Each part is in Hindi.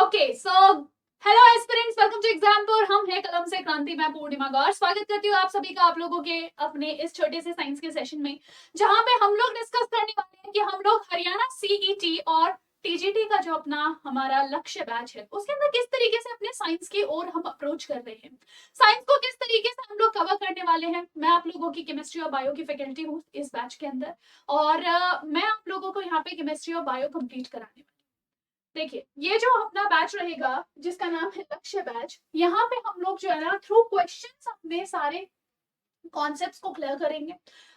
Okay so hello aspirants, welcome to Exampur. हम है कलम से क्रांति, मैं पूर्णिमा गौर स्वागत करती हूँ आप सभी का आप लोगों के अपने इस छोटे से साइंस के सेशन में, जहां पे हम लोग डिस्कस करने वाले हैं कि हम लोग हरियाणा सीईटी और टीजीटी का जो अपना हमारा लक्ष्य बैच है उसके अंदर किस तरीके से अपने साइंस की ओर हम अप्रोच कर रहे हैं, साइंस को किस तरीके से हम लोग कवर करने वाले हैं। मैं आप लोगों की केमिस्ट्री और बायो की फैकल्टी हूँ इस बैच के अंदर, और मैं आप लोगों को यहाँ पे केमिस्ट्री और बायो कंप्लीट कराने वाली। देखिए, ये जो अपना बैच रहेगा जिसका नाम है लक्ष्य बैच, यहाँ पे हम लोग जो है ना थ्रू क्वेश्चंस अपने सारे कॉन्सेप्ट्स को क्लियर करेंगे,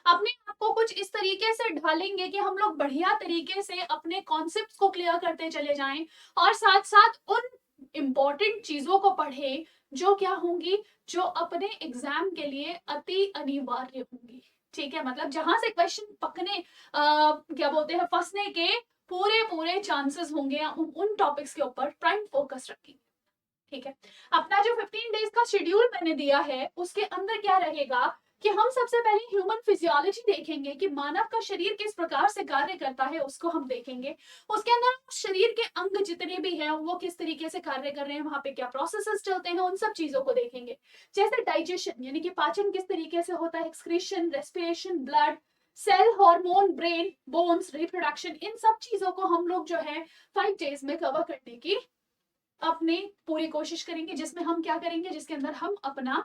अपने आप को कुछ इस तरीके से ढालेंगे कि हम लोग बढ़िया तरीके से अपने कॉन्सेप्ट्स को क्लियर करते चले जाएं, और साथ साथ उन इंपॉर्टेंट चीजों को पढ़े जो क्या होंगी, जो अपने एग्जाम के लिए अति अनिवार्य होंगी। ठीक है, मतलब जहां से क्वेश्चन पकने क्या बोलते हैं फंसने के पूरे पूरे चांसेस होंगे, उन टॉपिक्स के ऊपर प्राइम फोकस रखेंगे। ठीक है, अपना जो 15 डेज का शेड्यूल मैंने दिया है उसके अंदर क्या रहेगा कि हम सबसे पहले ह्यूमन फिजियोलॉजी देखेंगे कि मानव का शरीर किस प्रकार से कार्य करता है, उसको हम देखेंगे। उसके अंदर शरीर के अंग जितने भी हैं वो किस तरीके से कार्य कर रहे हैं, वहां पे क्या प्रोसेसेस चलते हैं, उन सब चीजों को देखेंगे। जैसे डाइजेशन यानी कि पाचन किस तरीके से होता है, excretion, respiration, blood, cell, hormone, brain, bones, reproduction, इन सब चीजों को हम लोग जो है 5 डेज में कवर करने की अपनी पूरी कोशिश करेंगे, जिसमें हम क्या करेंगे, जिसके अंदर हम अपना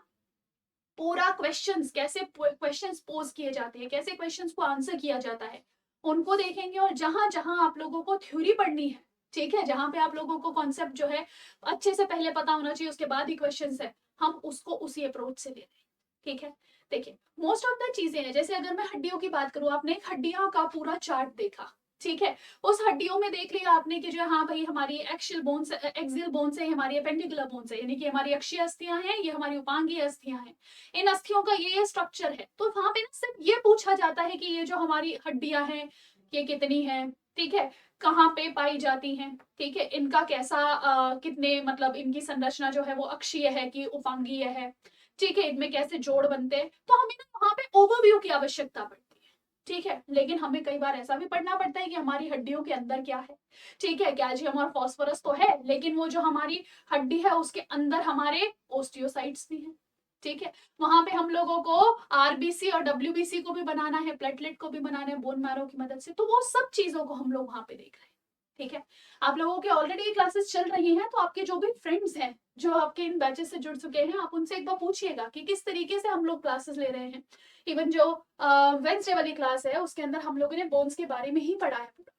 पूरा क्वेश्चंस, कैसे क्वेश्चंस पोज किए जाते हैं, कैसे क्वेश्चंस को आंसर किया जाता है, उनको देखेंगे। और जहां जहां आप लोगों को थ्योरी पढ़नी है, ठीक है, जहां पे आप लोगों को कॉन्सेप्ट जो है अच्छे से पहले पता होना चाहिए, उसके बाद ही क्वेश्चंस है, हम उसको उसी अप्रोच से ले रहे हैं। ठीक है, देखिए मोस्ट ऑफ द चीजें हैं, जैसे अगर मैं हड्डियों की बात करूं, आपने हड्डियों का पूरा चार्ट देखा, ठीक है, उस हड्डियों में देख लिया आपने कि जो है हाँ भाई हमारी एक्शियल बोन्स, एक्सियल बोन्स है, हमारी एपेंडिकुलर बोन्स है, यानी कि हमारी अक्षीय अस्थियां हैं, ये हमारी उपांगीय अस्थियां हैं, इन अस्थियों का ये स्ट्रक्चर है। तो वहां पे ना सिर्फ ये पूछा जाता है कि ये जो हमारी हड्डियां हैं ये कितनी है, ठीक है, कहाँ पे पाई जाती हैं, ठीक है, इनका कैसा कितने मतलब इनकी संरचना जो है वो अक्षीय है कि उपांगीय है, ठीक है, इनमें कैसे जोड़ बनते हैं। तो हमें ना वहां पे ओवरव्यू की आवश्यकता पड़ती है। ठीक है, लेकिन हमें कई बार ऐसा भी पढ़ना पड़ता है कि हमारी हड्डियों के अंदर क्या है। ठीक है, कैल्शियम और फास्फोरस तो है, लेकिन वो जो हमारी हड्डी है उसके अंदर हमारे ओस्टियोसाइट्स भी हैं। ठीक है, वहां पे हम लोगों को आरबीसी और डब्ल्यूबीसी को भी बनाना है, प्लेटलेट को भी बनाना है बोन मैरो की मदद से, तो वो सब चीजों को हम लोग वहां पे देख रहे हैं। ठीक है, आप लोगों के ऑलरेडी क्लासेस चल रही हैं, तो आपके जो भी फ्रेंड्स हैं जो आपके इन बैचेस से जुड़ चुके हैं, आप उनसे एक बार पूछिएगा कि किस तरीके से हम लोग क्लासेस ले रहे हैं। इवन जो वेंसडे वाली क्लास है उसके अंदर हम लोगों ने बोन्स के बारे में ही पढ़ा है पूरा।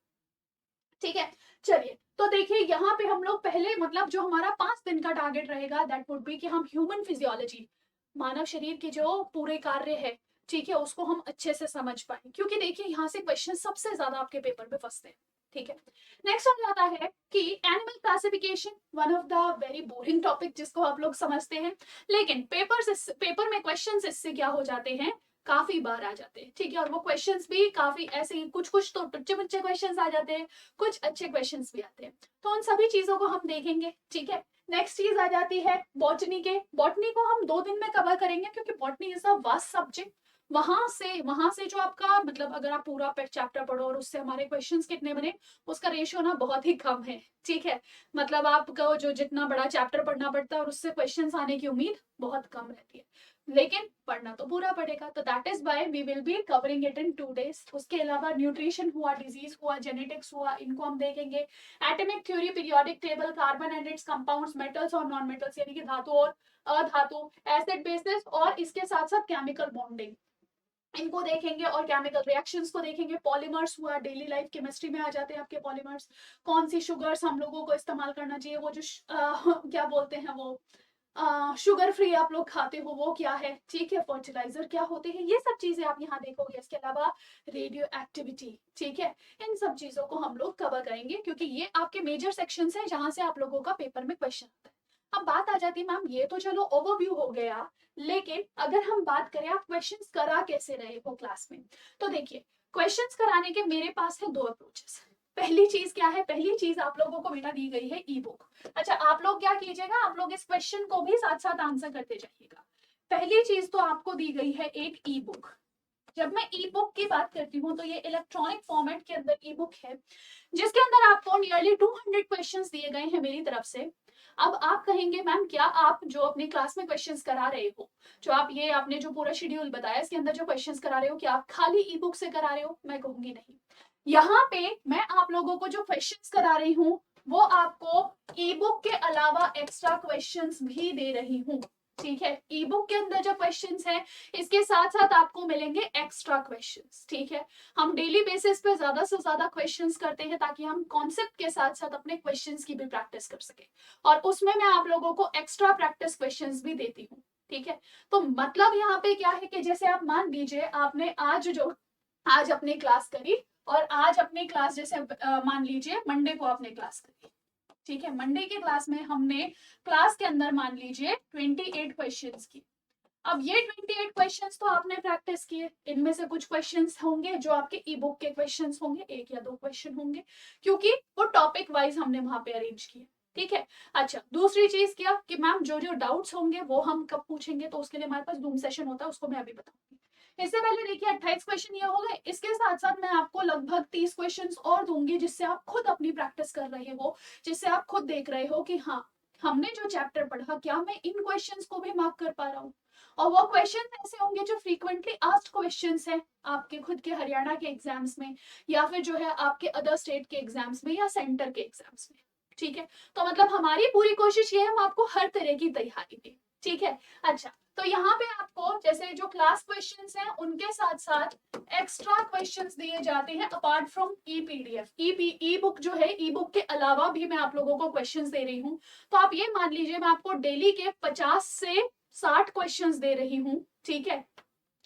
ठीक है, चलिए तो देखिए यहाँ पे हम लोग पहले मतलब जो हमारा 5 दिन का टारगेट रहेगा दैट वुड बी कि हम ह्यूमन फिजियोलॉजी, मानव शरीर के जो पूरे कार्य है, ठीक है, उसको हम अच्छे से समझ पाए, क्योंकि देखिए यहाँ से क्वेश्चन सबसे ज्यादा आपके पेपर में फंसते हैं। ठीक है, नेक्स्ट आ जाता है कि animal classification, one of the very boring topic जिसको आप लोग समझते हैं, लेकिन पेपर में क्वेश्चंस इससे क्या हो जाते हैं, काफी बार आ जाते हैं। ठीक है, और वो क्वेश्चंस भी काफी ऐसे कुछ कुछ तो टुच्चे मुच्चे क्वेश्चंस आ जाते हैं, कुछ अच्छे क्वेश्चंस भी आते हैं, तो उन सभी चीजों को हम देखेंगे। ठीक है, नेक्स्ट चीज आ जाती है बॉटनी के, बॉटनी को हम 2 दिन में कवर करेंगे क्योंकि botany is a vast subject. वहां से जो आपका मतलब अगर आप पूरा चैप्टर पढ़ो और उससे हमारे क्वेश्चंस कितने बने, उसका रेशियो ना बहुत ही कम है। ठीक है, मतलब आपको जो जितना बड़ा चैप्टर पढ़ना पड़ता है और उससे क्वेश्चंस आने की उम्मीद बहुत कम रहती है, लेकिन पढ़ना तो पूरा पड़ेगा। तो that is why we will be covering it in 2 days। उसके अलावा न्यूट्रिशन हुआ, डिजीज हुआ, जेनेटिक्स हुआ, इनको हम देखेंगे। Atomic theory, periodic table, carbon and it's compounds, metals और नॉन मेटल्स यानी कि धातु और अधातु, एसिड बेसिस, और इसके साथ साथ केमिकल बॉन्डिंग, इनको देखेंगे, और केमिकल रिएक्शंस को देखेंगे। पॉलीमर्स हुआ, डेली लाइफ केमिस्ट्री में आ जाते हैं आपके पॉलीमर्स। कौन सी शुगर्स हम लोगों को इस्तेमाल करना चाहिए, वो जो क्या बोलते हैं वो शुगर फ्री आप लोग खाते हो वो क्या है, ठीक है, फर्टिलाइजर क्या होते हैं, ये सब चीजें आप यहाँ देखोगे। इसके अलावा रेडियो एक्टिविटी, ठीक है, इन सब चीजों को हम लोग कवर करेंगे क्योंकि ये आपके मेजर सेक्शंस हैं जहां से आप लोगों का पेपर में क्वेश्चन आता है। अब बात आ जाती है मैम ये तो चलो ओवरव्यू हो गया, लेकिन अगर हम बात करें आप क्वेश्चंस करा कैसे रहे हो क्लास में, तो देखिए क्वेश्चंस कराने के मेरे पास है 2 अप्रोचेस। पहली चीज क्या है, पहली चीज आप लोगों को बेटा दी गई है ई बुक। अच्छा, आप लोग क्या कीजिएगा, आप लोग इस क्वेश्चन को भी साथ साथ आंसर करते जाइएगा। पहली चीज तो आपको दी गई है एक ई बुक। जब मैं ई बुक की बात करती हूँ तो ये इलेक्ट्रॉनिक फॉर्मेट के अंदर ई बुक है, जिसके अंदर आपको नियरली 200 क्वेश्चंस दिए गए हैं मेरी तरफ से। अब आप कहेंगे मैम क्या आप जो अपनी क्लास में क्वेश्चंस करा रहे हो, जो आप ये आपने जो पूरा शेड्यूल बताया इसके अंदर जो क्वेश्चंस करा रहे हो, क्या आप खाली ई बुक से करा रहे हो? मैं कहूंगी नहीं। यहाँ पे मैं आप लोगों को जो क्वेश्चंस करा रही हूँ वो आपको ई बुक के अलावा एक्स्ट्रा क्वेश्चंस भी दे रही हूँ। ठीक है, ई बुक के अंदर जो क्वेश्चंस है इसके साथ साथ आपको मिलेंगे एक्स्ट्रा क्वेश्चंस। ठीक है, हम डेली बेसिस पे ज्यादा से ज्यादा क्वेश्चंस करते हैं ताकि हम कॉन्सेप्ट के साथ साथ अपने क्वेश्चंस की भी प्रैक्टिस कर सके, और उसमें मैं आप लोगों को एक्स्ट्रा प्रैक्टिस क्वेश्चंस भी देती हूँ। ठीक है, तो मतलब यहाँ पे क्या है कि जैसे आप मान लीजिए आपने आज अपनी क्लास करी, और आज अपनी क्लास जैसे मान लीजिए मंडे को आपने क्लास करी। ठीक है, मंडे की क्लास में हमने क्लास के अंदर मान लीजिए 28 क्वेश्चंस की। अब ये 28 क्वेश्चंस तो आपने प्रैक्टिस किए, इनमें से कुछ क्वेश्चंस होंगे जो आपके ई बुक के क्वेश्चंस होंगे, 1 या 2 क्वेश्चन होंगे, क्योंकि वो टॉपिक वाइज हमने वहां पे अरेंज किए। ठीक है, अच्छा दूसरी चीज क्या कि मैम जो जो डाउट्स होंगे वो हम कब पूछेंगे, तो उसके लिए हमारे पास जूम सेशन होता है, उसको मैं अभी बताऊंगी। इससे पहले देखिए 28 क्वेश्चन ये हो गए, इसके साथ साथ मैं आपको लगभग 30 क्वेश्चन और दूंगी जिससे आप खुद अपनी प्रैक्टिस कर रहे हो, जिससे आप खुद देख रहे हो कि हाँ हमने जो चैप्टर पढ़ा क्या मैं इन क्वेश्चंस को भी मार्क कर पा रहा हूँ। और वो क्वेश्चन ऐसे होंगे जो फ्रीक्वेंटली आस्क्ड क्वेश्चंस हैं आपके खुद के हरियाणा के एग्जाम्स में, या फिर जो है आपके अदर स्टेट के एग्जाम्स में, या सेंटर के एग्जाम्स में। ठीक है, तो मतलब हमारी पूरी कोशिश ये है हम आपको हर तरह की तैयारी दें। ठीक है, अच्छा तो यहाँ पे आपको जैसे जो क्लास क्वेश्चंस हैं उनके साथ साथ एक्स्ट्रा क्वेश्चंस दिए जाते हैं apart from E PDF. E book जो है, ई बुक के अलावा भी मैं आप लोगों को क्वेश्चंस दे रही हूँ। तो आप ये मान लीजिए मैं आपको डेली के 50 से 60 क्वेश्चंस दे रही हूँ। ठीक है,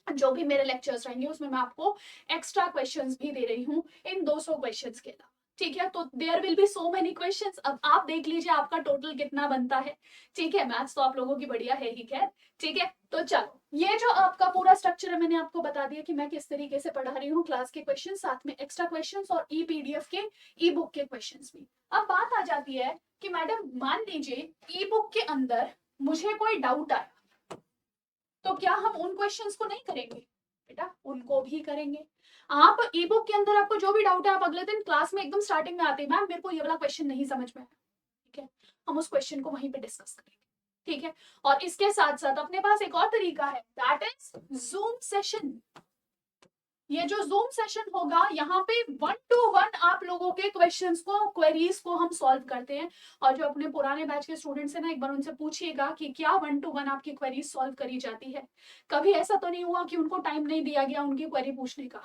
जो भी मेरे लेक्चर्स रहेंगे उसमें मैं आपको एक्स्ट्रा क्वेश्चंस भी दे रही हूँ इन 200 क्वेश्चंस के अलावा। ठीक है, तो there will be so many questions. अब आप देख लीजिए आपका टोटल कितना बनता है। ठीक है, मैथ्स तो आप लोगों की बढ़िया है ही खैर। ठीक है, तो चलो ये जो आपका पूरा स्ट्रक्चर है मैंने आपको बता दिया कि मैं किस तरीके से पढ़ा रही हूँ, क्लास के क्वेश्चन साथ में एक्स्ट्रा क्वेश्चन और ई पीडीएफ के ई बुक के क्वेश्चन भी। अब बात आ जाती है कि मैडम मान लीजिए ई बुक के अंदर मुझे कोई डाउट आया, तो क्या हम उन क्वेश्चंस को नहीं करेंगे? बेटा उनको भी करेंगे। आप ई बुक के अंदर आपको जो भी डाउट है आप अगले दिन क्लास में एकदम स्टार्टिंग में आते हैं मैम मेरे को ये वाला क्वेश्चन नहीं समझ में आया, ठीक है, हम उस क्वेश्चन को वहीं पे डिस्कस करेंगे। ठीक है, और इसके साथ साथ अपने पास एक और तरीका है, दैट इज जूम सेशन। ये जो जूम सेशन होगा यहाँ पे 1 to 1 आप लोगों के क्वेश्चंस को, क्वेरीज को हम सॉल्व करते हैं। और जो अपने पुराने बैच के स्टूडेंट्स हैं ना, एक बार उनसे पूछिएगा कि क्या 1 to 1 आपकी क्वेरीज सॉल्व करी जाती है। कभी ऐसा तो नहीं हुआ कि उनको टाइम नहीं दिया गया उनकी क्वेरी पूछने का।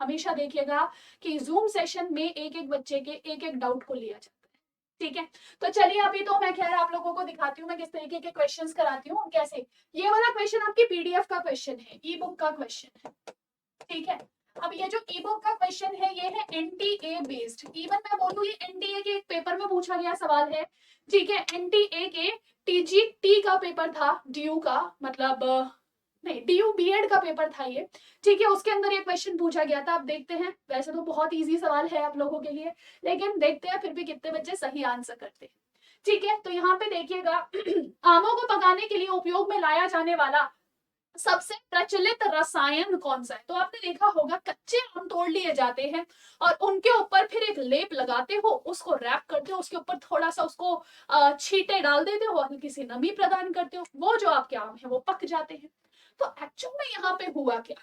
हमेशा देखिएगा कि जूम सेशन में एक एक बच्चे के एक एक डाउट को लिया जाता है। ठीक है, तो चलिए अभी तो मैं खैर आप लोगों को दिखाती हूँ मैं किस तरीके के क्वेश्चंस कराती हूँ कैसे। ये वाला क्वेश्चन आपकी पीडीएफ का क्वेश्चन है, ई बुक का क्वेश्चन है। ठीक है, अब ये जो ई बुक का क्वेश्चन है ये है एनटीए बेस्ड। इवन मैं बोलूँ ये एनटीए के एक पेपर में पूछा गया सवाल है। ठीक है, एनटीए के टीजीटी का पेपर था, डीयू का मतलब नहीं डीयू बीएड का पेपर था ये। ठीक है, उसके अंदर ये क्वेश्चन पूछा गया था। अब देखते हैं, वैसे तो बहुत इजी सवाल है आप लोगों के लिए, लेकिन देखते हैं फिर भी कितने बच्चे सही आंसर करते हैं। ठीक है, तो यहाँ पे देखिएगा आमों को पकाने के लिए उपयोग में लाया जाने वाला सबसे प्रचलित रसायन कौन सा है? तो आपने देखा होगा कच्चे आम तोड़ लिए जाते हैं और उनके ऊपर फिर एक लेप लगाते हो, उसको रैप करते हो, उसके ऊपर थोड़ा सा उसको छींटे डाल देते हो, हल्की सी नमी प्रदान करते हो, वो जो आपके आम है वो पक जाते हैं। तो एक्चुअल में यहाँ पे हुआ क्या?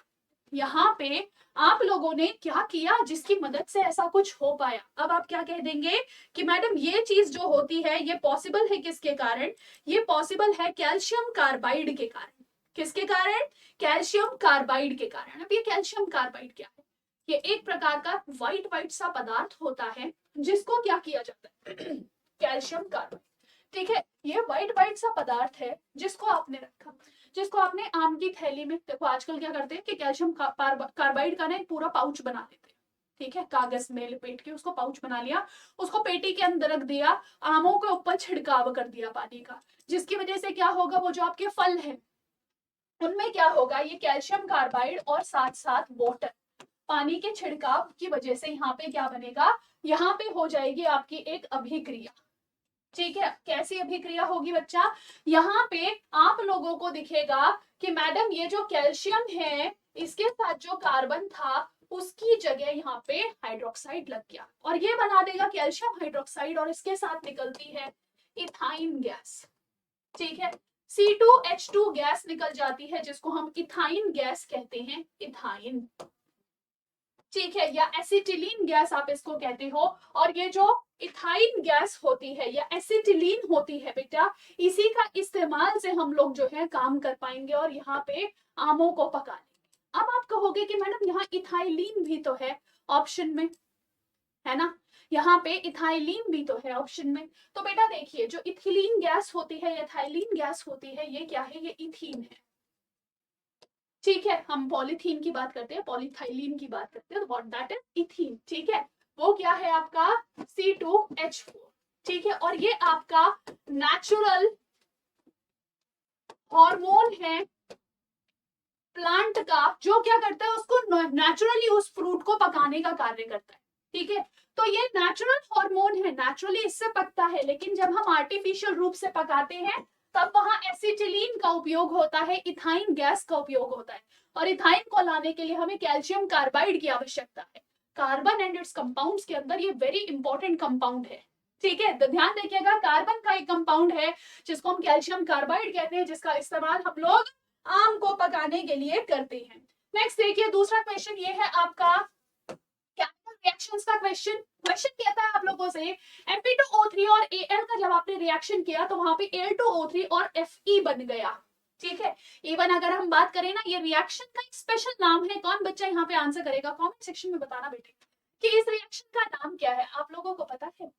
यहाँ पे आप लोगों ने क्या किया जिसकी मदद से ऐसा कुछ हो पाया? अब आप क्या कह देंगे कि मैडम ये चीज जो होती है ये पॉसिबल है किसके कारण? ये पॉसिबल है कैल्शियम कार्बाइड के कारण। किसके कारण? कैल्शियम कार्बाइड के कारण। अब ये कैल्शियम कार्बाइड क्या है? ये एक प्रकार का व्हाइट व्हाइट सा पदार्थ होता है जिसको क्या किया जाता है कैल्शियम कार्बाइड। ठीक है, ये व्हाइट व्हाइट सा पदार्थ है जिसको आपने रखा, जिसको आपने आम की थैली में, देखो आजकल क्या करते हैं कि कैल्शियम कार्बाइड का ना एक पूरा पाउच बना लेते हैं। ठीक है, कागज में लपेट के उसको पाउच बना लिया, उसको पेटी के अंदर रख दिया, आमों के ऊपर छिड़काव कर दिया पानी का, जिसकी वजह से क्या होगा, वो जो आपके फल है उनमें क्या होगा, ये कैल्शियम कार्बाइड और साथ साथ वाटर, पानी के छिड़काव की वजह से यहाँ पे क्या बनेगा, यहाँ पे हो जाएगी आपकी एक अभिक्रिया। ठीक है, कैसी अभिक्रिया होगी बच्चा? यहाँ पे आप लोगों को दिखेगा कि मैडम ये जो कैल्शियम है इसके साथ जो कार्बन था उसकी जगह यहाँ पे हाइड्रोक्साइड लग गया और ये बना देगा कैल्शियम हाइड्रोक्साइड और इसके साथ निकलती है इथाइन गैस। ठीक है, C2H2 गैस निकल जाती है जिसको हम इथाइन गैस कहते हैं, इथाइन। ठीक है, या एसिटिलीन गैस आप इसको कहते हो। और ये जो इथाइन गैस होती है या एसिटिलीन होती है बेटा, इसी का इस्तेमाल से हम लोग जो है काम कर पाएंगे और यहाँ पे आमों को पका लेंगे। अब आप कहोगे कि मैडम यहाँ इथाइलीन भी तो है ऑप्शन में, है ना, यहाँ पे इथाइलीन भी तो है ऑप्शन में। तो बेटा देखिए, जो इथिलीन गैस होती है, इथाइलीन गैस होती है, ये क्या है, ये इथीन है। ठीक है, हम पॉलीथीन की बात करते हैं, पॉलीथाइलीन की बात करते हैं, व्हाट दैट इज इथीन। ठीक है, वो क्या है आपका C2H4। ठीक है, और ये आपका नेचुरल हार्मोन है प्लांट का, जो क्या करता है, उसको नेचुरली उस फ्रूट को पकाने का कार्य करता है। ठीक है, तो ये नेचुरल हार्मोन है, नेचुरली इससे पकता है, लेकिन जब हम आर्टिफिशियल रूप से पकाते हैं तब वहां एसिटिलीन का उपयोग होता है, इथाइन गैस का उपयोग होता है। और इथाइन को लाने के लिए हमें कैल्शियम कार्बाइड की आवश्यकता है। कार्बन एंड इट्स कंपाउंड्स के अंदर ये वेरी इंपॉर्टेंट कंपाउंड है। ठीक है, तो ध्यान रखिएगा, कार्बन का एक कंपाउंड है जिसको हम कैल्शियम कार्बाइड कहते हैं, जिसका इस्तेमाल हम लोग आम को पकाने के लिए करते हैं। नेक्स्ट देखिए, दूसरा क्वेश्चन ये है आपका केमिकल रिएक्शंस का क्वेश्चन। क्वेश्चन कहता है आप लोगों से Fe2O3 और Al का जब आपने रिएक्शन किया तो वहां पे Al2O3 और Fe बन गया। ठीक है, इवन अगर हम बात करें ना, ये रिएक्शन का एक स्पेशल नाम है। कौन बच्चा यहाँ पे आंसर करेगा, कमेंट सेक्शन में बताना बेटे कि इस रिएक्शन का नाम क्या है। आप लोगों को पता है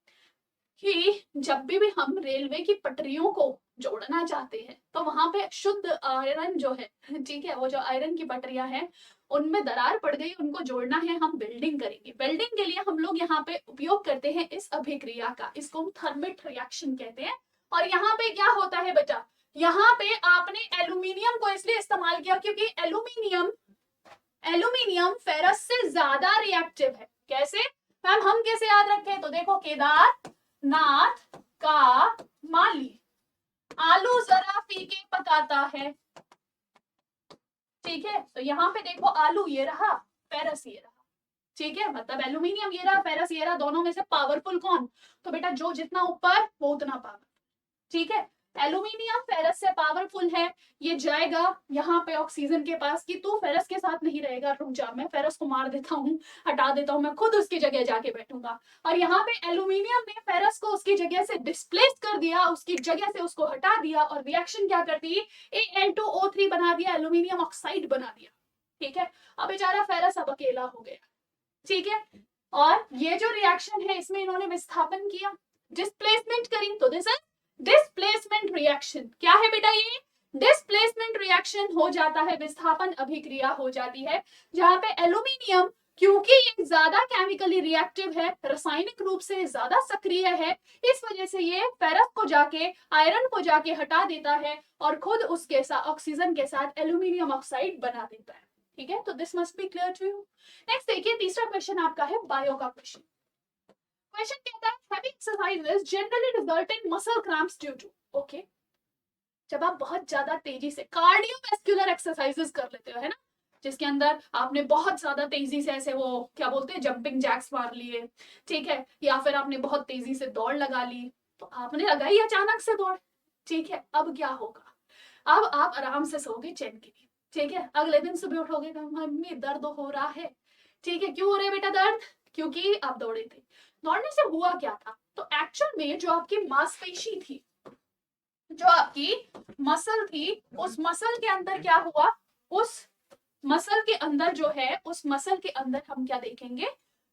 कि जब भी हम रेलवे की पटरियों को जोड़ना चाहते हैं तो वहां पे शुद्ध आयरन जो है, ठीक है, वो जो आयरन की पटरियां हैं उनमें दरार पड़ गई, उनको जोड़ना है, हम वेल्डिंग करेंगे। वेल्डिंग के लिए हम लोग यहाँ पे उपयोग करते हैं इस अभिक्रिया का, इसको हम थर्मिट रिएक्शन कहते हैं। और यहाँ पे क्या होता है बेटा, यहाँ पे आपने एल्यूमिनियम को इसलिए इस्तेमाल किया क्योंकि एल्यूमिनियम एल्यूमिनियम फेरस से ज्यादा रिएक्टिव है। कैसे मैम, हम कैसे याद रखें, तो देखो, केदारनाथ का माली आलू जरा फीके पकाता है। ठीक है, तो यहाँ पे देखो, आलू ये रहा, फेरस ये रहा। ठीक है, मतलब एल्यूमिनियम ये रहा, फेरस ये रहा, दोनों में से पावरफुल कौन, तो बेटा जो जितना ऊपर वो उतना पावर। ठीक है, एल्यूमिनियम फेरस से पावरफुल है, ये जाएगा यहाँ पे ऑक्सीजन के पास कि तू फेरस के साथ नहीं रहेगा, रुक जा, मैं फेरस को मार देता हूँ, हटा देता हूँ, मैं खुद उसकी जगह जाके बैठूंगा। और यहाँ पे एल्यूमिनियम ने फेरस को उसकी जगह से डिस्प्लेस कर दिया, उसकी जगह से उसको हटा दिया और रिएक्शन क्या कर दी, Al2O3 बना दिया, एल्यूमिनियम ऑक्साइड बना दिया। ठीक है, अब बेचारा फेरस अब अकेला हो गया। ठीक है, और ये जो रिएक्शन है इसमें इन्होंने विस्थापन किया, डिस्प्लेसमेंट करी, तो दिस इज डिस्प्लेसमेंट रिएक्शन। क्या है बेटा, ये डिस्प्लेसमेंट रिएक्शन हो जाता है, विस्थापन अभिक्रिया हो जाती है, जहां पे एल्यूमिनियम क्योंकि ये ज्यादा केमिकली रिएक्टिव है, रासायनिक रूप से ज्यादा सक्रिय है, इस वजह से ये फेरस को जाके, आयरन को जाके हटा देता है और खुद उसके साथ ऑक्सीजन के साथ एल्यूमिनियम ऑक्साइड बना देता है। ठीक है, तो this must be clear to you. Next देखिए, तीसरा क्वेश्चन आपका है बायो का क्वेश्चन। क्वेश्चन कहता है heavy exercises generally result in muscle cramps due to, okay, जब आप बहुत ज्यादा तेजी से कार्डियोवैस्कुलर एक्सरसाइजेस कर लेते हो, है ना, जिसके अंदर आपने बहुत ज्यादा तेजी से ऐसे वो क्या बोलते हैं जंपिंग जैक्स मार लिए, ठीक है, या फिर आपने बहुत तेजी से दौड़ लगा ली, तो आपने लगाई अचानक से दौड़। ठीक है, अब क्या होगा, अब आप आराम से सोगे चैन के लिए। ठीक है, अगले दिन सुबह उठोगे, मम्मी दर्द हो रहा है। ठीक है, क्यों हो रहा है बेटा दर्द, क्योंकि आप दौड़े थे। दौड़ने से हुआ क्या था, तो एक्चुअल में जो आपकी मांसपेशी थी, जो आपकी मसल थी, उस मसल के अंदर क्या हुआ, उस मसल के अंदर जो है, उस मसल के अंदर हम क्या देखेंगे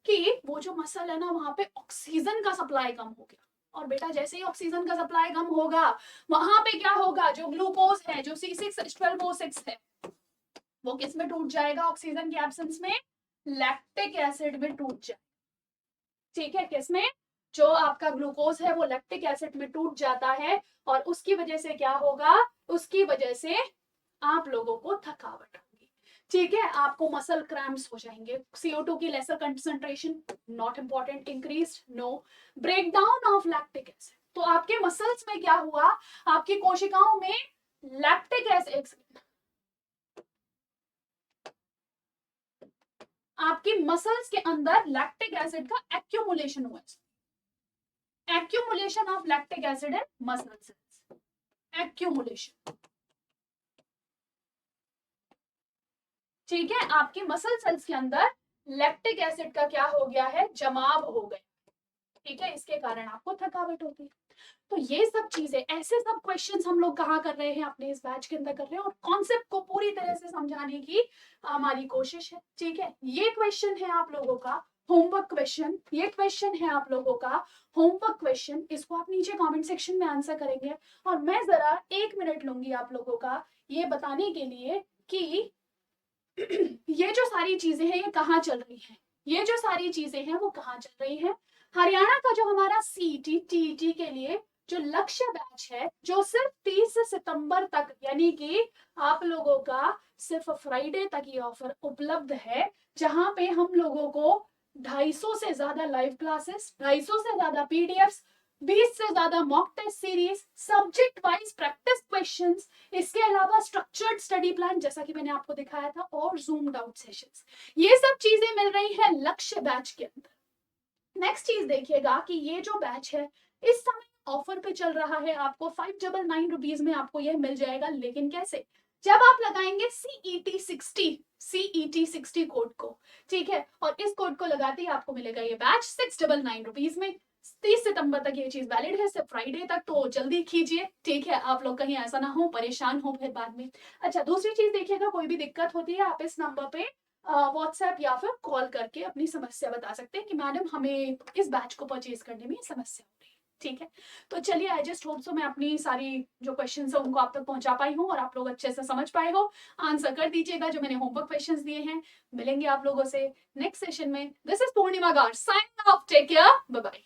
कि वो जो मसल है ना, वहां पे ऑक्सीजन का सप्लाई कम हो गया। और बेटा जैसे ही ऑक्सीजन का सप्लाई कम होगा, वहां पे क्या होगा, जो ग्लूकोज है, जो C6H12O6 है, वो किस में टूट जाएगा, ऑक्सीजन के एब्सेंस में लैक्टिक एसिड में टूट जाए। ठीक है, किसमें, जो आपका ग्लूकोज है वो लैक्टिक एसिड में टूट जाता है और उसकी वजह से क्या होगा, उसकी वजह से आप लोगों को थकावट होगी। ठीक है, आपको मसल क्रैम्प्स हो जाएंगे, CO2 की lesser concentration, not important, increase, no, breakdown of lactic acid. तो आपके मसल्स में क्या हुआ, आपकी कोशिकाओं में लैक्टिक एसिड, आपकी मसल्स के अंदर लैक्टिक एसिड का एक्यूमुलेशन हुआ है। Accumulation of lactic acid in muscle cells, accumulation. ठीक है, आपकी मसल सेल्स के अंदर लैक्टिक एसिड का क्या हो गया है, जमाव हो गया। ठीक है, इसके कारण आपको थकावट होती है। तो ये सब चीजें, ऐसे सब क्वेश्चंस हम लोग कहाँ कर रहे हैं, अपने इस बैच के अंदर कर रहे हैं और कॉन्सेप्ट को पूरी तरह से समझाने की हमारी कोशिश है। ठीक है, ये क्वेश्चन है आप लोगों का होमवर्क क्वेश्चन, ये क्वेश्चन है आप लोगों का होमवर्क क्वेश्चन। इसको आप नीचे कमेंट सेक्शन में आंसर करेंगे और मैं जरा 1 मिनट लूंगी आप लोगों का ये बताने के लिए कि ये जो सारी चीजें हैं ये कहाँ चल रही हैं, ये जो सारी चीजें हैं वो कहाँ चल रही हैं। हरियाणा का जो हमारा सीईटी टीईटी के लिए जो लक्ष्य बैच है, जो सिर्फ 30 सितंबर तक, यानी कि आप लोगों का सिर्फ फ्राइडे तक ये ऑफर उपलब्ध है, जहां पे हम लोगों को 250 से ज्यादा लाइव क्लासेस, 250 से ज्यादा पीडीएफ्स, 20 से ज्यादा mock test series, subject wise practice questions, इसके अलावा स्ट्रक्चर्ड स्टडी प्लान जैसा कि मैंने आपको दिखाया था, और जूम्ड आउट सेशंस, ये सब चीजें मिल रही है लक्ष्य बैच के अंदर। नेक्स्ट चीज देखिएगा कि ये जो बैच है इस समय ऑफर पे चल रहा है, आपको 599 रुपीज में आपको यह मिल जाएगा। लेकिन कैसे, जब आप लगाएंगे सीईटी 60 कोड को, ठीक है, और इस कोड को लगाते ही आपको मिलेगा ये बैच 699 रुपीज में। 30 सितंबर तक ये चीज वैलिड है, सिर्फ फ्राइडे तक, तो जल्दी कीजिए। ठीक है, आप लोग कहीं ऐसा ना हो परेशान हो फिर बाद में। अच्छा, दूसरी चीज देखिएगा, कोई भी दिक्कत होती है आप इस नंबर पे व्हाट्सएप या फिर कॉल करके अपनी समस्या बता सकते हैं कि मैडम हमें इस बैच को परचेज करने में समस्या हो रही है। ठीक है, तो चलिए, आई जस्ट होप सो मैं अपनी सारी जो क्वेश्चंस है उनको आप तक पहुंचा पाई हूँ और आप लोग अच्छे से समझ पाए हो। आंसर कर दीजिएगा जो मैंने होमवर्क क्वेश्चंस दिए हैं। मिलेंगे आप लोगों से नेक्स्ट सेशन में। दिस इज पूर्णिमा गार signing off, take care, bye bye.